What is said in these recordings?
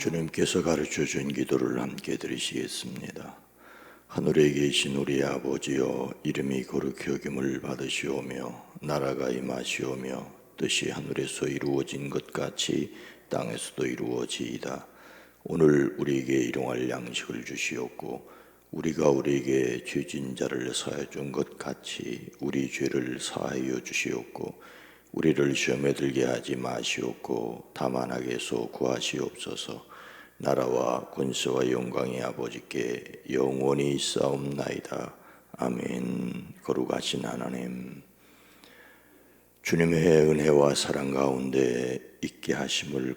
주님께서 가르쳐 준 기도를 함께 드리시겠습니다. 하늘에 계신 우리 아버지여, 이름이 거룩히 여김을 받으시오며 나라가 임하시오며 뜻이 하늘에서 이루어진 것 같이 땅에서도 이루어지이다. 오늘 우리에게 일용할 양식을 주시옵고 우리가 우리에게 죄진 자를 사하여 준 것 같이 우리 죄를 사하여 주시옵고 우리를 시험에 들게 하지 마시옵고 다만 악에서 구하시옵소서. 나라와 권세와 영광이 아버지께 영원히 있사옵나이다. 아멘. 거룩하신 하나님, 주님의 은혜와 사랑 가운데 있게 하심을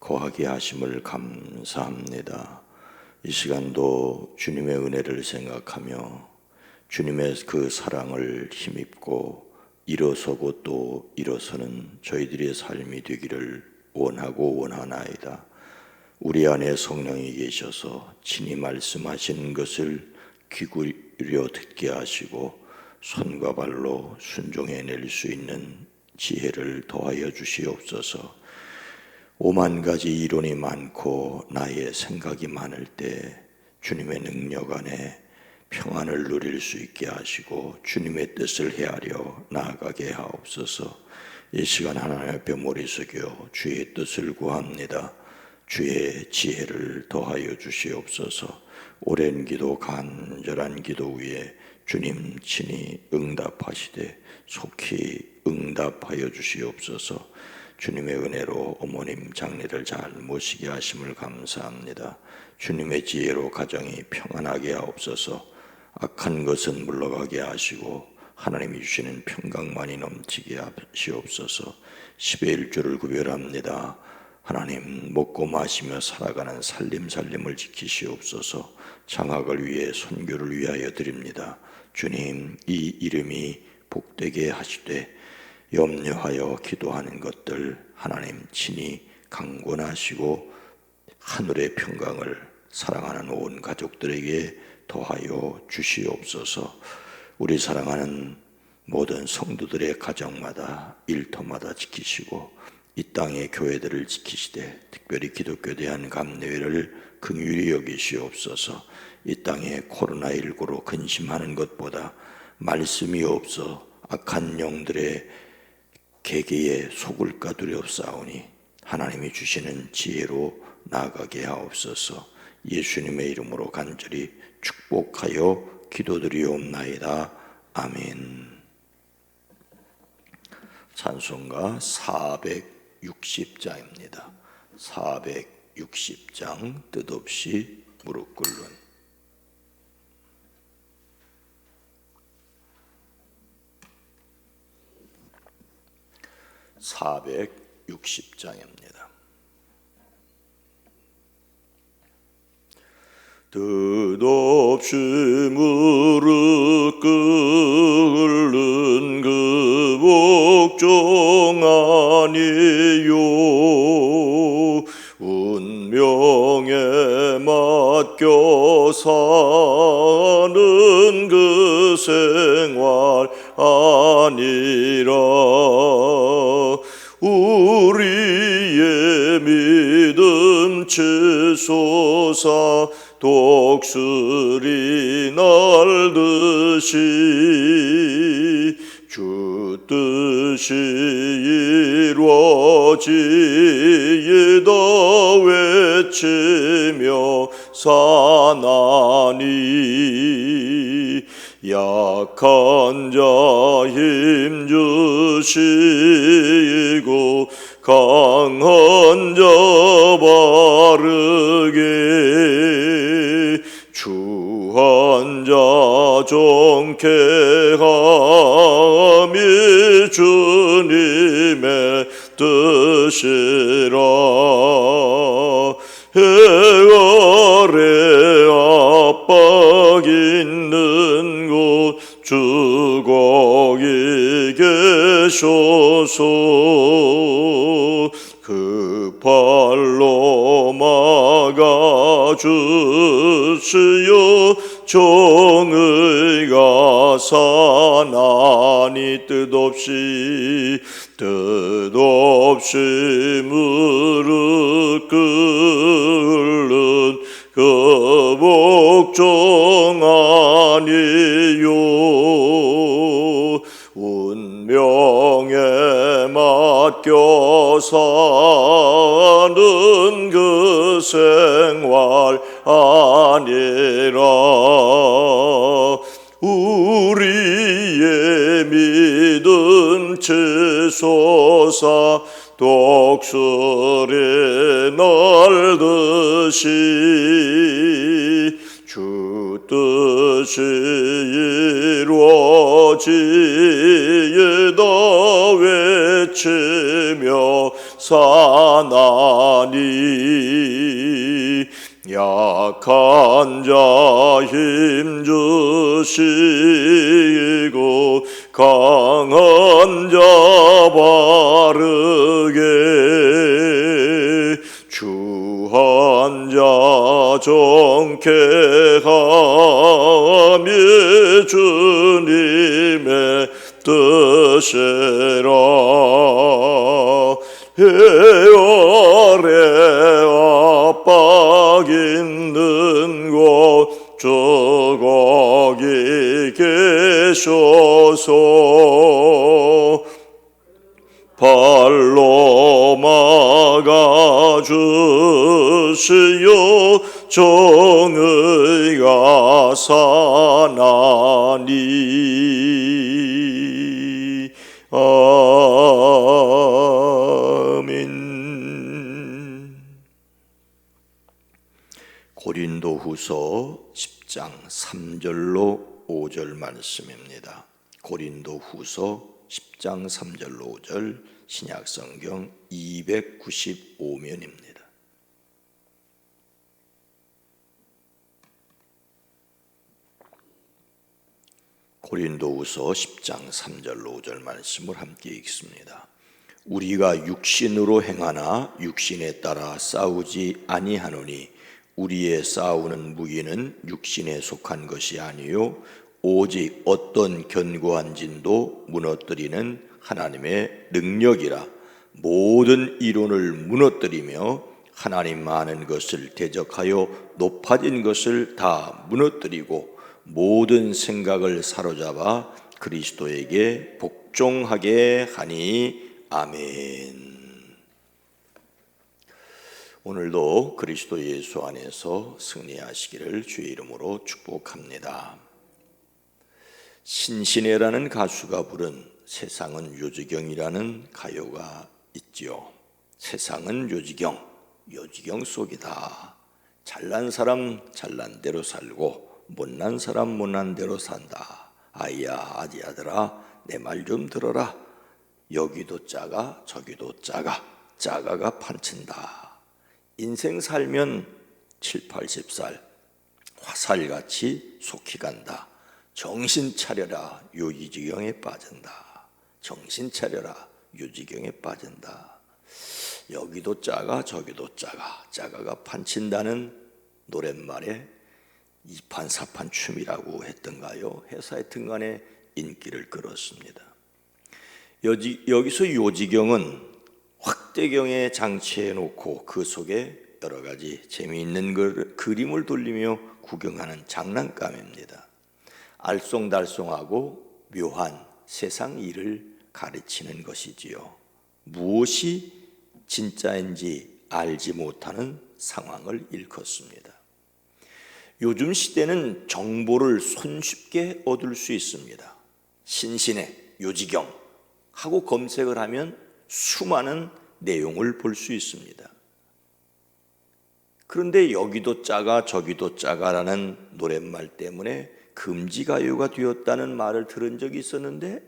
거하게 하심을 감사합니다. 이 시간도 주님의 은혜를 생각하며 주님의 그 사랑을 힘입고 일어서고 또 일어서는 저희들의 삶이 되기를 원하고 원하나이다. 우리 안에 성령이 계셔서 친히 말씀하시는 것을 귀 기울여 듣게 하시고 손과 발로 순종해낼 수 있는 지혜를 더하여 주시옵소서. 오만 가지 이론이 많고 나의 생각이 많을 때 주님의 능력 안에 평안을 누릴 수 있게 하시고 주님의 뜻을 헤아려 나아가게 하옵소서. 이 시간 하나님 앞에 머리 숙여 주의 뜻을 구합니다. 주의 지혜를 더하여 주시옵소서. 오랜 기도, 간절한 기도 위에 주님 친히 응답하시되 속히 응답하여 주시옵소서. 주님의 은혜로 어머님 장례를 잘 모시게 하심을 감사합니다. 주님의 지혜로 가정이 평안하게 하옵소서. 악한 것은 물러가게 하시고 하나님이 주시는 평강만이 넘치게 하시옵소서. 10의 1조를 구별합니다. 하나님, 먹고 마시며 살아가는 살림을 지키시옵소서. 장학을 위해 선교를 위하여 드립니다. 주님, 이 이름이 복되게 하시되 염려하여 기도하는 것들 하나님 친히 강권하시고 하늘의 평강을 사랑하는 온 가족들에게 더하여 주시옵소서. 우리 사랑하는 모든 성도들의 가정마다 일터마다 지키시고 이 땅의 교회들을 지키시되 특별히 기독교 대한감례회를 긍휼히 여기시옵소서. 이 땅에 코로나19로 근심하는 것보다 말씀이 없어 악한 영들의 계계에 속을까 두렵사오니 하나님이 주시는 지혜로 나아가게 하옵소서. 예수님의 이름으로 간절히 축복하여 기도드리옵나이다. 아멘. 찬송가 460장입니다. 460장 뜻없이 무릎 꿇는 460장입니다. 뜻없이 무릎 꿇는 그 복종 아니요 운명에 맡겨 사는 그 생활 아니라 우리의 믿음 치솟아 독수리 날듯이 주 뜻이 이루어지이다 외치며 사나니 약한 자 힘 주시고 강한 자 바르게 주한 자 정케 함이 주님의 뜻이라. 해 아래 압박 있는 곳 주 거기 계셔서 그 팔로 막아주시어 정의가 사나니 뜻없이 뜻없이 무릎 꿇는 그 복종 아니요 운명에 맡겨 사는 그 생활 아니라 우리의 믿음 치솟아 독수리 날듯이 주 뜻이 이루어지이다 외치며 사나니 약한 자 힘주시고 강한 자 바르게 주한 자 정케 하며 주님의 뜻이라 해열에 압박 있는 곳 저 거기 계셔서 발로 막아주시어 정의가 사나니 아멘. 고린도후서 10장 3절로 5절 말씀입니다. 고린도후서 10장 3절로 5절 신약성경 295면입니다. 고린도후서 10장 3절로 5절 말씀을 함께 읽습니다. 우리가 육신으로 행하나 육신에 따라 싸우지 아니하노니 우리의 싸우는 무기는 육신에 속한 것이 아니요 오직 어떤 견고한 진도 무너뜨리는 하나님의 능력이라. 모든 이론을 무너뜨리며 하나님 많은 것을 대적하여 높아진 것을 다 무너뜨리고 모든 생각을 사로잡아 그리스도에게 복종하게 하니 아멘. 오늘도 그리스도 예수 안에서 승리하시기를 주의 이름으로 축복합니다. 신신애라는 가수가 부른 세상은 요지경이라는 가요가 있지요. 세상은 요지경, 요지경 속이다. 잘난 사람 잘난 대로 살고 못난 사람 못난 대로 산다. 아이야 아디아들아 내 말 좀 들어라. 여기도 작아 저기도 작아 작아가 판친다. 인생 살면 7, 80살 화살같이 속히 간다. 정신 차려라 요지경에 빠진다. 정신 차려라 요지경에 빠진다. 여기도 작아 저기도 작아 작아가 판친다는 노랫말에 이판사판 춤이라고 했던가요? 해서 하여튼 간에 인기를 끌었습니다. 여기서 요지경은 확대경에 장치해 놓고 그 속에 여러 가지 재미있는 그림을 돌리며 구경하는 장난감입니다. 알쏭달쏭하고 묘한 세상 일을 가르치는 것이지요. 무엇이 진짜인지 알지 못하는 상황을 일컫습니다. 요즘 시대는 정보를 손쉽게 얻을 수 있습니다. 신신의 요지경 하고 검색을 하면 수많은 내용을 볼 수 있습니다. 그런데 여기도 작아 저기도 작아라는 노랫말 때문에 금지가요가 되었다는 말을 들은 적이 있었는데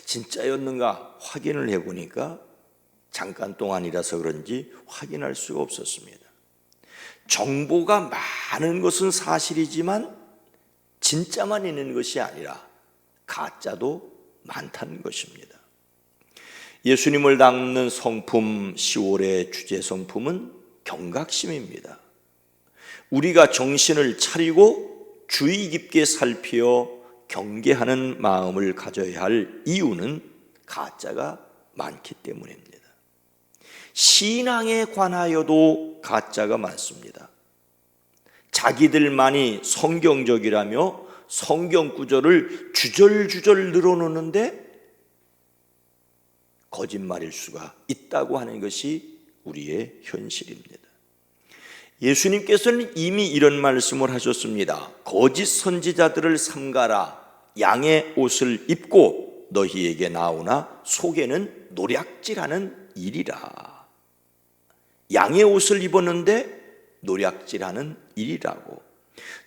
진짜였는가 확인을 해보니까 잠깐 동안이라서 그런지 확인할 수가 없었습니다. 정보가 많은 것은 사실이지만 진짜만 있는 것이 아니라 가짜도 많다는 것입니다. 예수님을 닮는 성품 10월의 주제 성품은 경각심입니다. 우리가 정신을 차리고 주의 깊게 살피어 경계하는 마음을 가져야 할 이유는 가짜가 많기 때문입니다. 신앙에 관하여도 가짜가 많습니다. 자기들만이 성경적이라며 성경 구절을 주절주절 늘어놓는데 거짓말일 수가 있다고 하는 것이 우리의 현실입니다. 예수님께서는 이미 이런 말씀을 하셨습니다. 거짓 선지자들을 삼가라. 양의 옷을 입고 너희에게 나오나 속에는 노략질하는 일이라. 양의 옷을 입었는데 노략질하는 일이라고.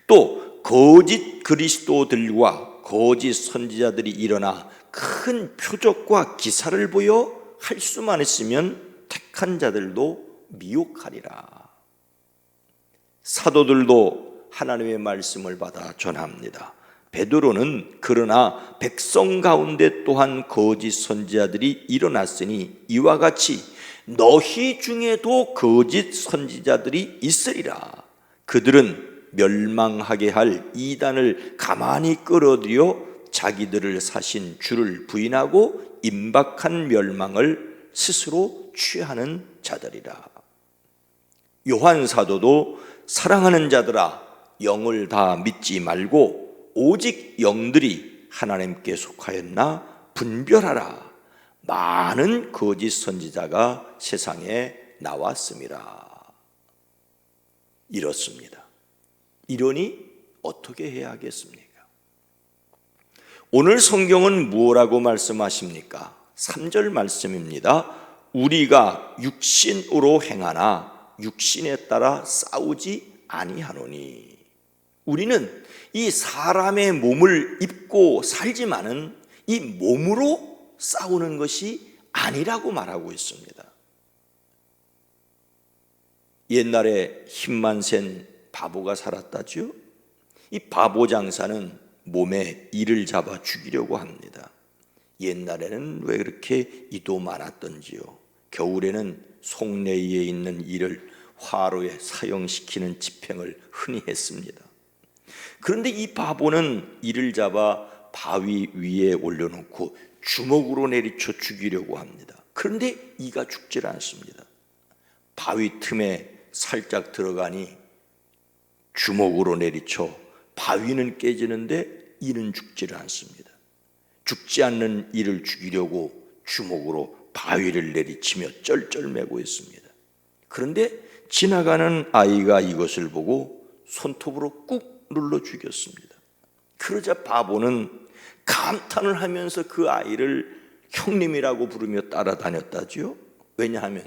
또 거짓 그리스도들과 거짓 선지자들이 일어나 큰 표적과 기사를 보여 할 수만 있으면 택한 자들도 미혹하리라. 사도들도 하나님의 말씀을 받아 전합니다. 베드로는 그러나 백성 가운데 또한 거짓 선지자들이 일어났으니 이와 같이 너희 중에도 거짓 선지자들이 있으리라. 그들은 멸망하게 할 이단을 가만히 끌어들여 자기들을 사신 주를 부인하고 임박한 멸망을 스스로 취하는 자들이라. 요한 사도도 사랑하는 자들아 영을 다 믿지 말고 오직 영들이 하나님께 속하였나 분별하라. 많은 거짓 선지자가 세상에 나왔습니다. 이렇습니다. 이러니 어떻게 해야 하겠습니까? 오늘 성경은 무엇라고 말씀하십니까? 3절 말씀입니다. 우리가 육신으로 행하나 육신에 따라 싸우지 아니하노니. 우리는 이 사람의 몸을 입고 살지만은 이 몸으로 싸우는 것이 아니라고 말하고 있습니다. 옛날에 힘만 센 바보가 살았다죠. 이 바보 장사는 몸에 이를 잡아 죽이려고 합니다. 옛날에는 왜 그렇게 이도 많았던지요. 겨울에는 속내에 있는 이를 화로에 사용시키는 집행을 흔히 했습니다. 그런데 이 바보는 이를 잡아 바위 위에 올려놓고 주먹으로 내리쳐 죽이려고 합니다. 그런데 이가 죽질 않습니다. 바위 틈에 살짝 들어가니 주먹으로 내리쳐 바위는 깨지는데 이는 죽지를 않습니다. 죽지 않는 이를 죽이려고 주먹으로 바위를 내리치며 쩔쩔매고 있습니다. 그런데 지나가는 아이가 이것을 보고 손톱으로 꾹 눌러 죽였습니다. 그러자 바보는 감탄을 하면서 그 아이를 형님이라고 부르며 따라다녔다지요. 왜냐하면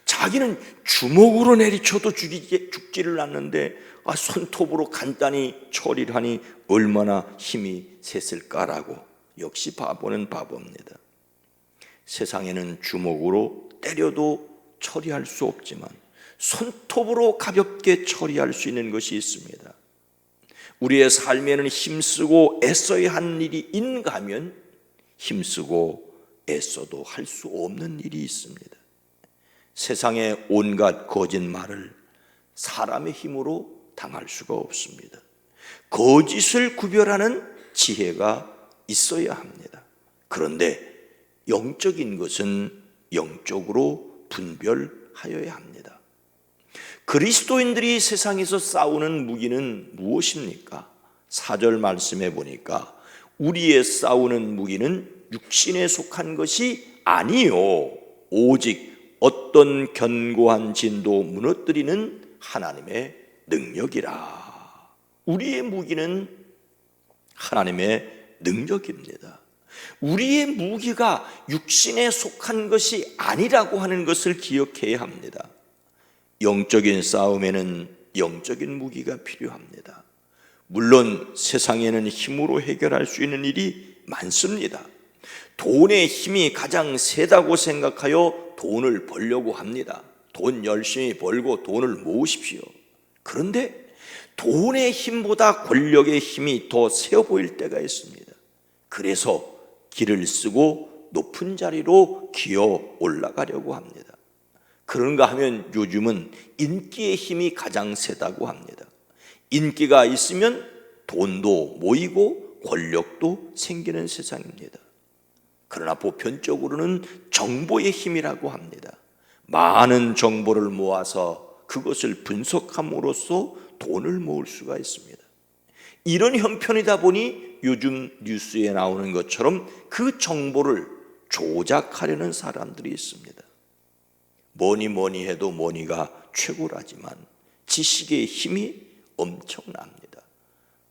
자기는 주먹으로 내리쳐도 죽지를 않는데 손톱으로 간단히 처리를 하니 얼마나 힘이 셌을까라고. 역시 바보는 바보입니다. 세상에는 주먹으로 때려도 처리할 수 없지만 손톱으로 가볍게 처리할 수 있는 것이 있습니다. 우리의 삶에는 힘쓰고 애써야 하는 일이 있는가 하면 힘쓰고 애써도 할 수 없는 일이 있습니다. 세상의 온갖 거짓말을 사람의 힘으로 당할 수가 없습니다. 거짓을 구별하는 지혜가 있어야 합니다. 그런데 영적인 것은 영적으로 분별하여야 합니다. 그리스도인들이 세상에서 싸우는 무기는 무엇입니까? 4절 말씀해 보니까 우리의 싸우는 무기는 육신에 속한 것이 아니요 오직 어떤 견고한 진도 무너뜨리는 하나님의 능력이라. 우리의 무기는 하나님의 능력입니다. 우리의 무기가 육신에 속한 것이 아니라고 하는 것을 기억해야 합니다. 영적인 싸움에는 영적인 무기가 필요합니다. 물론 세상에는 힘으로 해결할 수 있는 일이 많습니다. 돈의 힘이 가장 세다고 생각하여 돈을 벌려고 합니다. 돈 열심히 벌고 돈을 모으십시오. 그런데 돈의 힘보다 권력의 힘이 더 세어 보일 때가 있습니다. 그래서 길을 쓰고 높은 자리로 기어 올라가려고 합니다. 그런가 하면 요즘은 인기의 힘이 가장 세다고 합니다. 인기가 있으면 돈도 모이고 권력도 생기는 세상입니다. 그러나 보편적으로는 정보의 힘이라고 합니다. 많은 정보를 모아서 그것을 분석함으로써 돈을 모을 수가 있습니다. 이런 형편이다 보니 요즘 뉴스에 나오는 것처럼 그 정보를 조작하려는 사람들이 있습니다. 뭐니 해도 뭐니가 최고라지만 지식의 힘이 엄청납니다.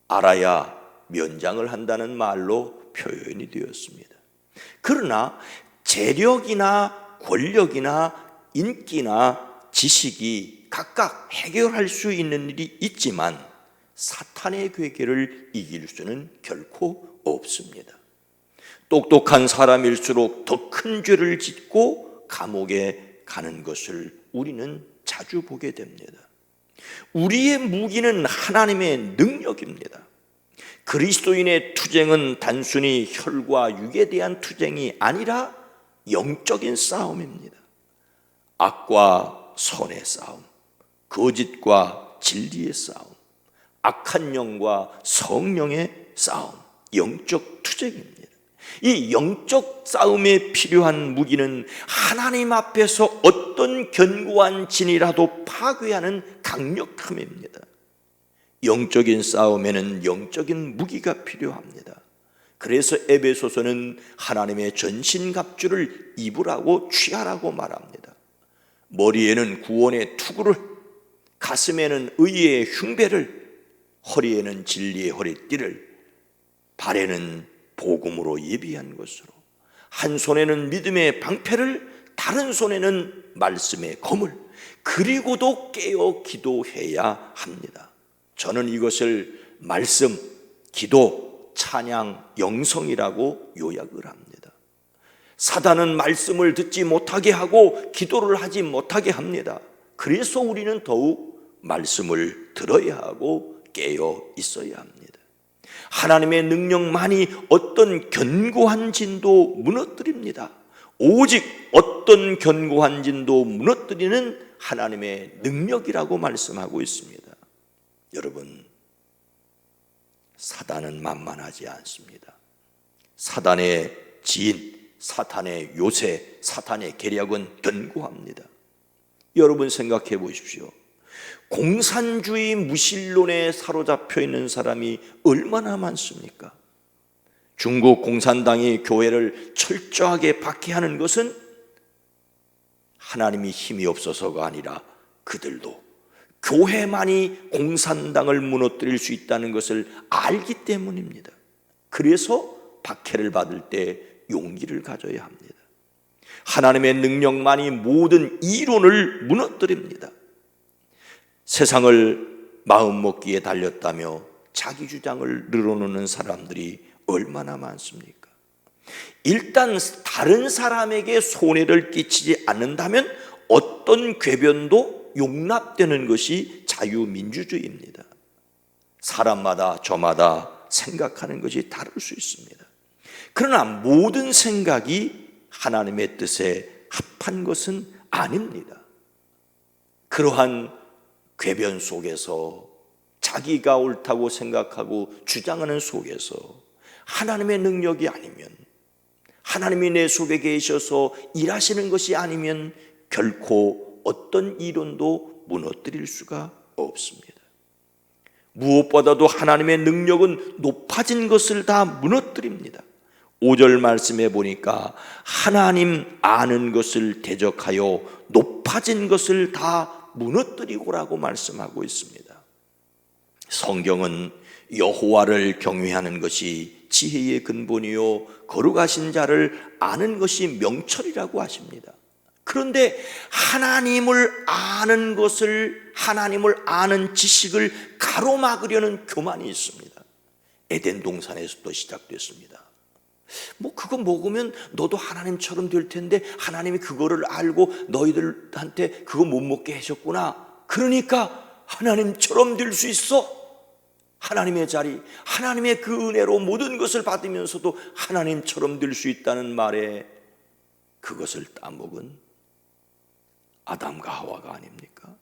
알아야 면장을 한다는 말로 표현이 되었습니다. 그러나 재력이나 권력이나 인기나 지식이 각각 해결할 수 있는 일이 있지만 사탄의 괴계를 이길 수는 결코 없습니다. 똑똑한 사람일수록 더 큰 죄를 짓고 감옥에 가는 것을 우리는 자주 보게 됩니다. 우리의 무기는 하나님의 능력입니다. 그리스도인의 투쟁은 단순히 혈과 육에 대한 투쟁이 아니라 영적인 싸움입니다. 악과 선의 싸움, 거짓과 진리의 싸움, 악한 영과 성령의 싸움, 영적 투쟁입니다. 이 영적 싸움에 필요한 무기는 하나님 앞에서 어떤 견고한 진이라도 파괴하는 강력함입니다. 영적인 싸움에는 영적인 무기가 필요합니다. 그래서 에베소서는 하나님의 전신갑주를 입으라고 취하라고 말합니다. 머리에는 구원의 투구를, 가슴에는 의의 흉배를, 허리에는 진리의 허리띠를, 발에는 복음으로 예비한 것으로, 한 손에는 믿음의 방패를, 다른 손에는 말씀의 검을, 그리고도 깨어 기도해야 합니다. 저는 이것을 말씀, 기도, 찬양, 영성이라고 요약을 합니다. 사단은 말씀을 듣지 못하게 하고 기도를 하지 못하게 합니다. 그래서 우리는 더욱 말씀을 들어야 하고 깨어 있어야 합니다. 하나님의 능력만이 어떤 견고한 진도 무너뜨립니다. 오직 어떤 견고한 진도 무너뜨리는 하나님의 능력이라고 말씀하고 있습니다. 여러분, 사단은 만만하지 않습니다. 사단의 지인, 사탄의 요새, 사탄의 계략은 견고합니다. 여러분 생각해 보십시오. 공산주의 무신론에 사로잡혀 있는 사람이 얼마나 많습니까? 중국 공산당이 교회를 철저하게 박해하는 것은 하나님이 힘이 없어서가 아니라 그들도 교회만이 공산당을 무너뜨릴 수 있다는 것을 알기 때문입니다. 그래서 박해를 받을 때 용기를 가져야 합니다. 하나님의 능력만이 모든 이론을 무너뜨립니다. 세상을 마음먹기에 달렸다며 자기 주장을 늘어놓는 사람들이 얼마나 많습니까? 일단 다른 사람에게 손해를 끼치지 않는다면 어떤 궤변도 용납되는 것이 자유민주주의입니다. 사람마다 저마다 생각하는 것이 다를 수 있습니다. 그러나 모든 생각이 하나님의 뜻에 합한 것은 아닙니다. 그러한 궤변 속에서 자기가 옳다고 생각하고 주장하는 속에서 하나님의 능력이 아니면, 하나님이 내 속에 계셔서 일하시는 것이 아니면 결코 어떤 이론도 무너뜨릴 수가 없습니다. 무엇보다도 하나님의 능력은 높아진 것을 다 무너뜨립니다. 5절 말씀해 보니까 하나님 아는 것을 대적하여 높아진 것을 다 무너뜨리고라고 말씀하고 있습니다. 성경은 여호와를 경외하는 것이 지혜의 근본이요 거룩하신 자를 아는 것이 명철이라고 하십니다. 그런데 하나님을 아는 것을, 하나님을 아는 지식을 가로막으려는 교만이 있습니다. 에덴 동산에서도 시작됐습니다. 그거 먹으면 너도 하나님처럼 될 텐데 하나님이 그거를 알고 너희들한테 그거 못 먹게 하셨구나. 그러니까 하나님처럼 될 수 있어. 하나님의 자리, 하나님의 그 은혜로 모든 것을 받으면서도 하나님처럼 될 수 있다는 말에 그것을 따먹은 아담과 하와가 아닙니까?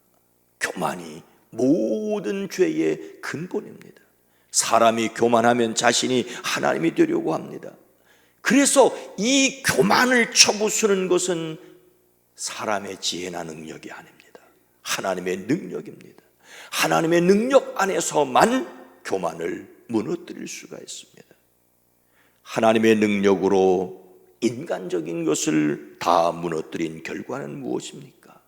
교만이 모든 죄의 근본입니다. 사람이 교만하면 자신이 하나님이 되려고 합니다. 그래서 이 교만을 쳐부수는 것은 사람의 지혜나 능력이 아닙니다. 하나님의 능력입니다. 하나님의 능력 안에서만 교만을 무너뜨릴 수가 있습니다. 하나님의 능력으로 인간적인 것을 다 무너뜨린 결과는 무엇입니까?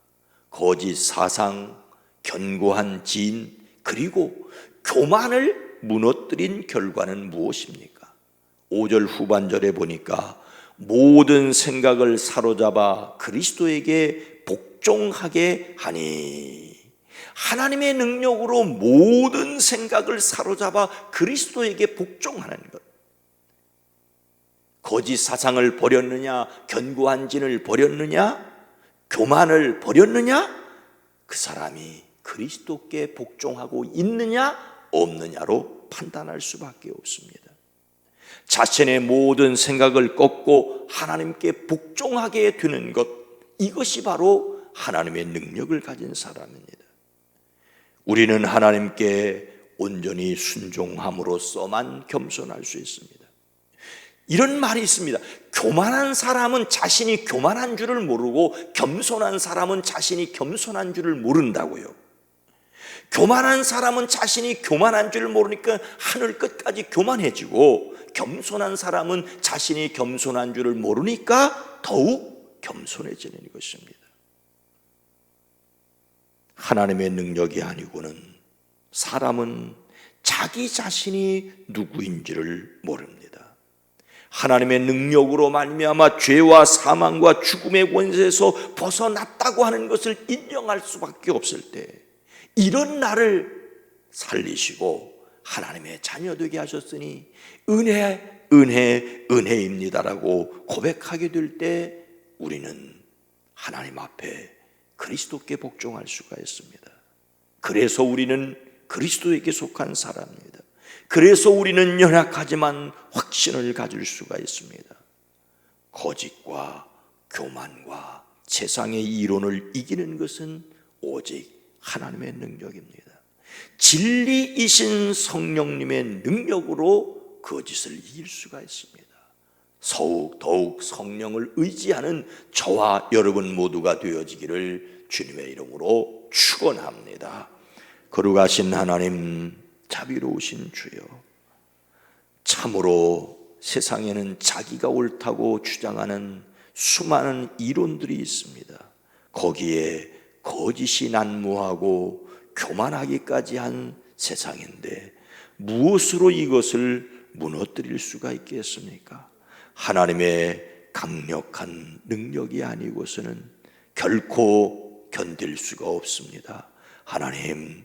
거짓 사상, 견고한 지인, 그리고 교만을 무너뜨린 결과는 무엇입니까? 5절 후반절에 보니까 모든 생각을 사로잡아 그리스도에게 복종하게 하니, 하나님의 능력으로 모든 생각을 사로잡아 그리스도에게 복종하는 것. 거짓 사상을 버렸느냐, 견고한 진을 버렸느냐, 교만을 버렸느냐, 그 사람이 그리스도께 복종하고 있느냐 없느냐로 판단할 수밖에 없습니다. 자신의 모든 생각을 꺾고 하나님께 복종하게 되는 것, 이것이 바로 하나님의 능력을 가진 사람입니다. 우리는 하나님께 온전히 순종함으로써만 겸손할 수 있습니다. 이런 말이 있습니다. 교만한 사람은 자신이 교만한 줄을 모르고 겸손한 사람은 자신이 겸손한 줄을 모른다고요. 교만한 사람은 자신이 교만한 줄을 모르니까 하늘 끝까지 교만해지고, 겸손한 사람은 자신이 겸손한 줄을 모르니까 더욱 겸손해지는 것입니다. 하나님의 능력이 아니고는 사람은 자기 자신이 누구인지를 모릅니다. 하나님의 능력으로 말미암아 죄와 사망과 죽음의 권세에서 벗어났다고 하는 것을 인정할 수밖에 없을 때, 이런 나를 살리시고 하나님의 자녀 되게 하셨으니 은혜입니다라고 고백하게 될 때 우리는 하나님 앞에 그리스도께 복종할 수가 있습니다. 그래서 우리는 그리스도에게 속한 사람입니다. 그래서 우리는 연약하지만 확신을 가질 수가 있습니다. 거짓과 교만과 세상의 이론을 이기는 것은 오직 하나님의 능력입니다. 진리이신 성령님의 능력으로 거짓을 이길 수가 있습니다. 더욱 성령을 의지하는 저와 여러분 모두가 되어지기를 주님의 이름으로 축원합니다. 거룩하신 하나님, 자비로우신 주여, 참으로 세상에는 자기가 옳다고 주장하는 수많은 이론들이 있습니다. 거기에 거짓이 난무하고 교만하기까지 한 세상인데 무엇으로 이것을 무너뜨릴 수가 있겠습니까? 하나님의 강력한 능력이 아니고서는 결코 견딜 수가 없습니다. 하나님,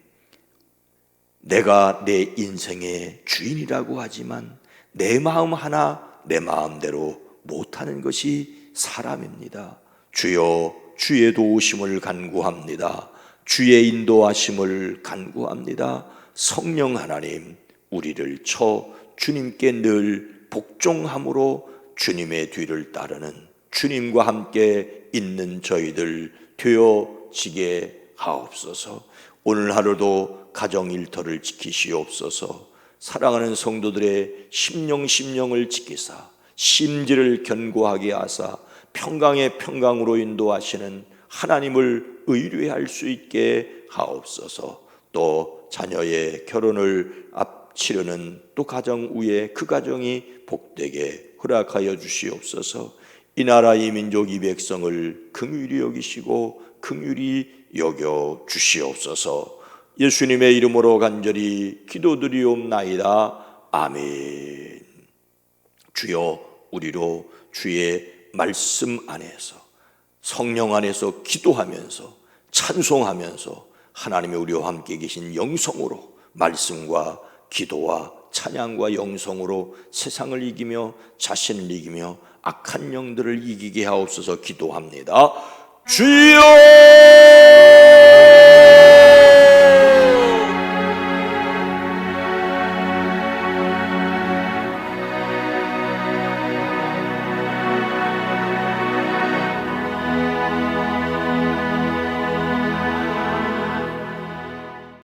내가 내 인생의 주인이라고 하지만 내 마음 하나 내 마음대로 못하는 것이 사람입니다. 주여, 주의 도우심을 간구합니다. 주의 인도하심을 간구합니다. 성령 하나님, 우리를 쳐 주님께 늘 복종함으로 주님의 뒤를 따르는, 주님과 함께 있는 저희들 되어지게 하옵소서. 오늘 하루도 가정 일터를 지키시옵소서. 사랑하는 성도들의 심령을 지키사 심지를 견고하게 하사 평강의 평강으로 인도하시는 하나님을 의뢰할 수 있게 하옵소서. 또 자녀의 결혼을 앞치르는 또 가정 위에 그 가정이 복되게 허락하여 주시옵소서. 이 나라 이 민족 이 백성을 긍휼히 여기시고 긍휼히 여겨 주시옵소서. 예수님의 이름으로 간절히 기도드리옵나이다. 아멘. 주여, 우리로 주의 말씀 안에서 성령 안에서 기도하면서 찬송하면서 하나님의 우리와 함께 계신 영성으로 말씀과 기도와 찬양과 영성으로 세상을 이기며 자신을 이기며 악한 영들을 이기게 하옵소서. 기도합니다. 주여!